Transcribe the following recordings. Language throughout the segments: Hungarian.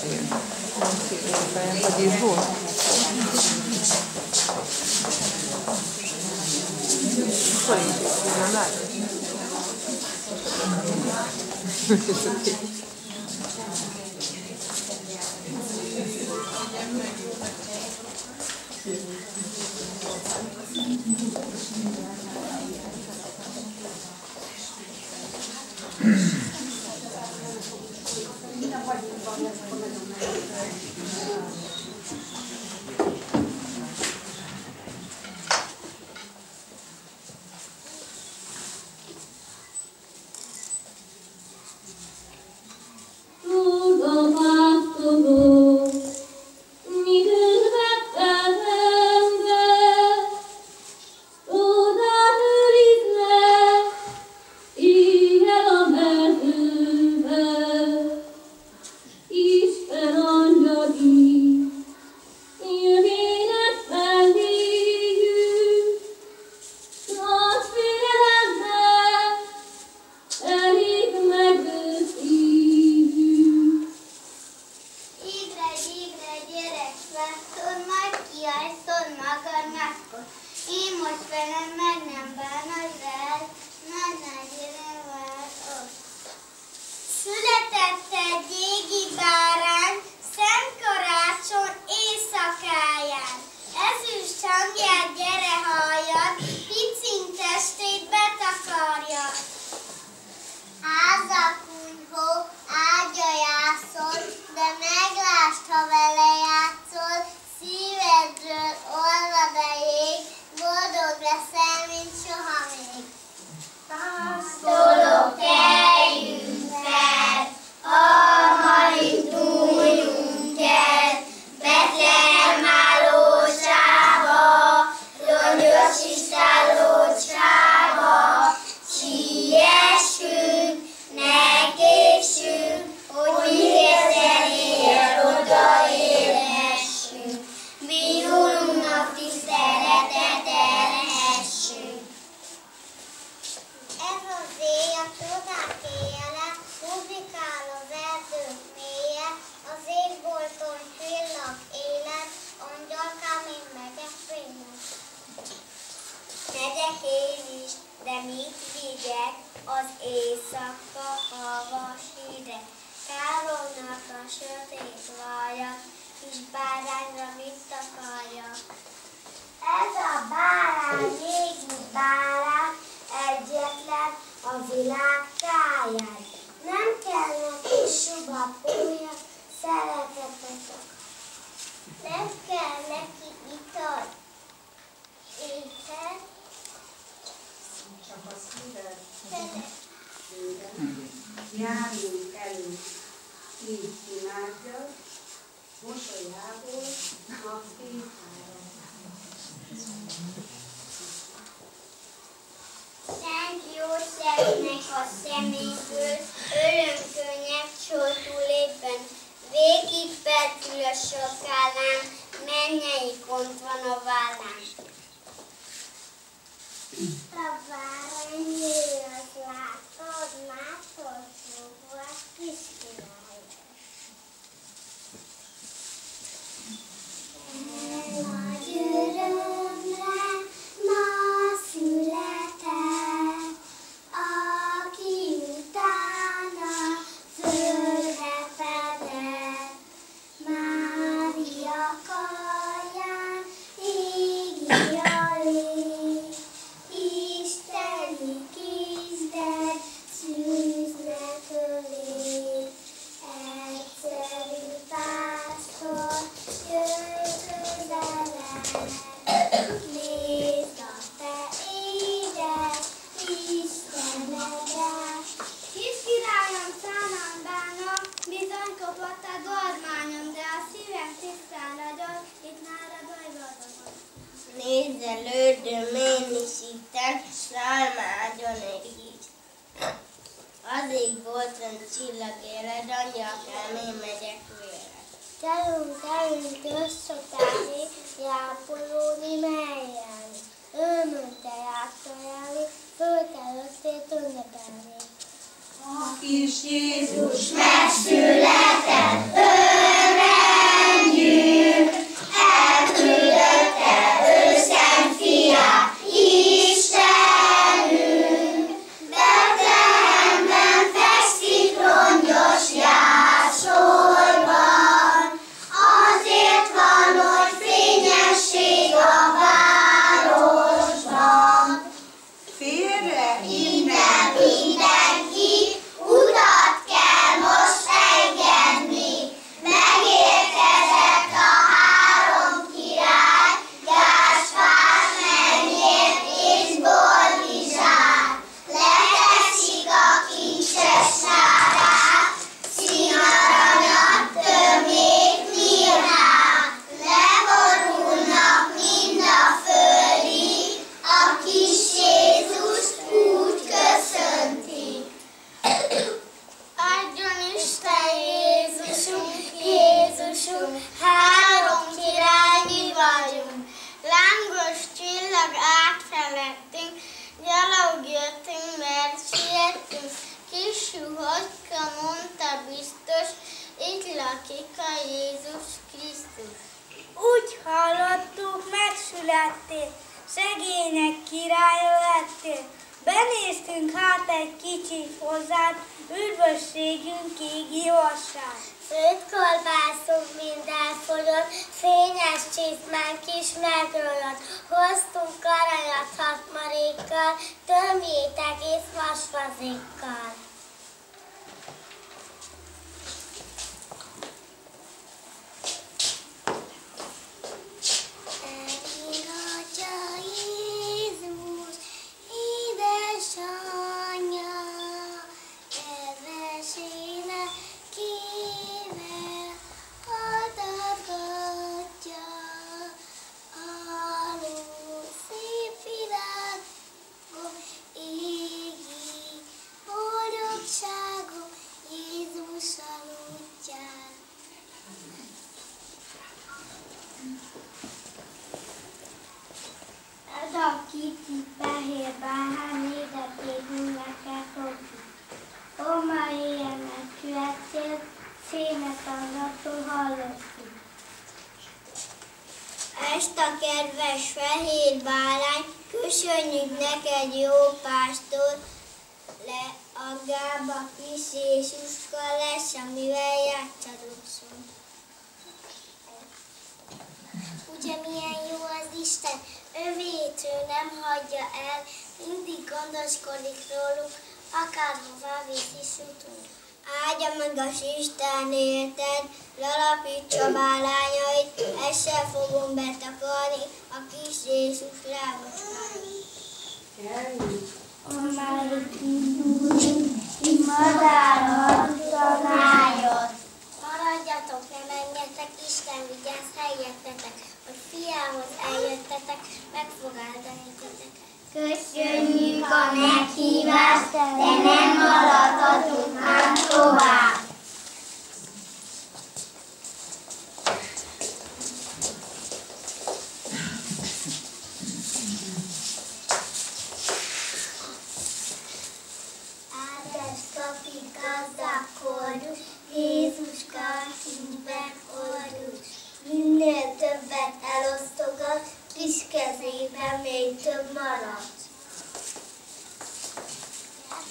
Igen. A díszból? Nem látod? Megyek én is, de mit vigyek az éjszaka havas hideg? Káromnak a sötét vaja, kis bárányra mit akarja? Ez a bárány, régi bárány, egyetlen a világ táján. Nem kell neki suba pólya, szeretetet akar. Nem kell neki ital, étel, csak a szíved. Járjunk elő, így imádja, mosolyából napfényára. Szent Józsefnek a szeméből örömkönnyek csoltul éppen, végig feltül a sokállán, mennyei kont van a vállán. Itt a bárány az látod, mától fogva kiskirály. Nagy örömre ma született, aki utána földre fedett. Mária karján égi a lég, isteni kisded szűznek ölé. Egyszerű pásztor jöjj közelebb, nézd a te édes Istenedre. Kis királyom, szánam bánom, bizony kopott a dormányom, de a szívem tisztán ragyog, itt már a bajgazdagom. Nézelődöm én is itten, szálmádjon így. Az ég bolton csillag éled, angyalkám, én megyek vére. Gyerünk összetállni, jápolódni melyen. Örömönkkel játszolni, föld előttét ünnepelni. A kis Jézus Megszületett, Gyalog jöttünk, mert siettünk, kis juhocska, mondta biztos, itt lakik a Jézus Krisztus. Úgy hallottuk, megszülettél, szegények királya lettél. Benéztünk hát egy kicsit hozzád, üdvösségünk égi hosszád. Főtt kolbászunk minden fogyott, fényes csizmánk is megrólott. Hoztunk aranyat 6 marékkal, tömjét egész vasfazékkal. Elíratja Jézus, édesanyja, kedvesének kivel adatgatja. Alul szép virágom, égi boldogságom, Jézus aludján. Ez a kicsi fehér bálhány édekét ünnepel fogjuk. Ó, ma éjjel megkülettél, szémet annattól hallottuk. Ezt a kedves fehér bárány, köszönjük neked, jó pásztor, le a gába kis Jézuska lesz, amivel játszadozunk. Ugye milyen jó az Isten, övét ő nem hagyja el, mindig gondoskodik róluk, akárhová visz is jutunk. Áldja meg az Isten érted, lalapítsa bálányait, ezzel fogom betakarni a kis Jézus lábaskára. Amelyik indulunk, így madárhat tanályot. Maradjatok, ne menjetek, Isten vigyázz helyettetek, hogy fiához eljöttetek, meg fog áldani titeket. Köszönjük a meghívást, de nem maradhatunk már tovább. Áldás papi gazdakodus, Jézuska szívben oldus. Minél többet elosztogat, kis kezében még több marad.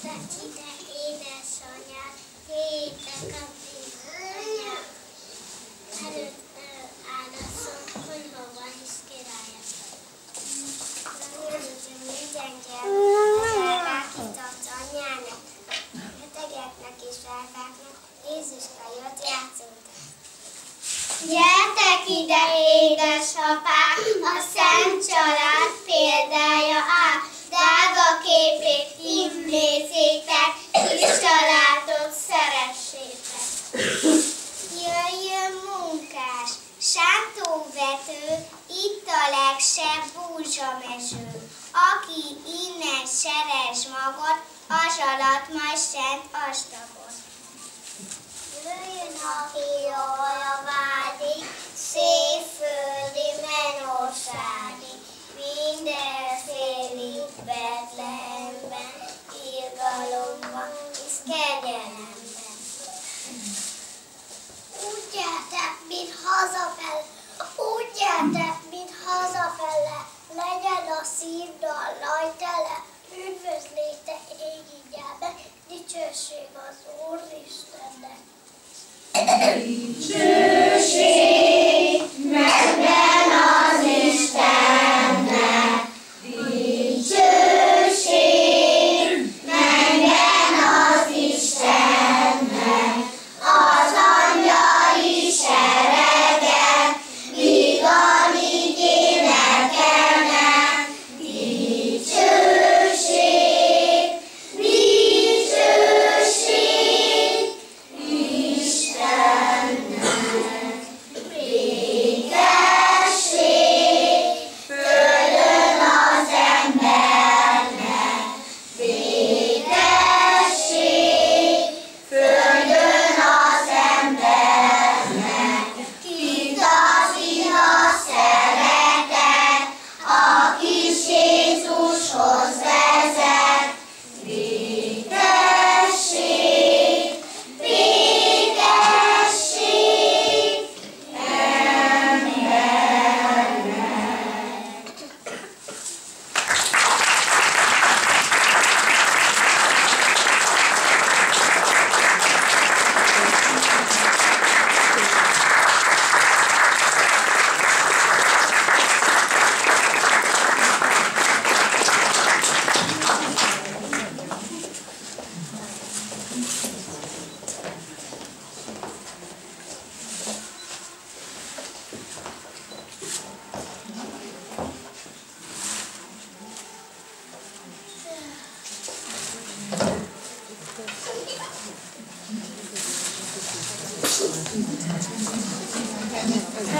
Gyertek ide, édesanyám, hétek a bizonyám. Előtt áldaszom, hogy hova is királyok. Megnézzük minden gyermek, kitart anyának, betegeknek és rákáknak, Jézuska jött játszunk. Gyertek ide, édesapák, a Szent Család példája áll. Drága képét nézzétek, kis családot szeressétek. Jöjjön munkás, sántóvető, itt a legszebb búzsamező. Aki innen szerez magot, az alatt majd szent astagot. Jöjjön, aki jóra vágyik, szép földi menországig, minden félig Betlehemben, irgalomban és kegyelemben. Úgy gyertek, mint hazafele, legyen a szívdal lajtele, üdvözlétek égi gyermek, dicsőség az Úristennek. Dicsőség menjen az Istennek, dicsőség menjen az Istennek, az angyali seregen, míg alig énekelnek, dicsőség, dicsőség Istennek.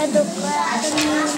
Educado.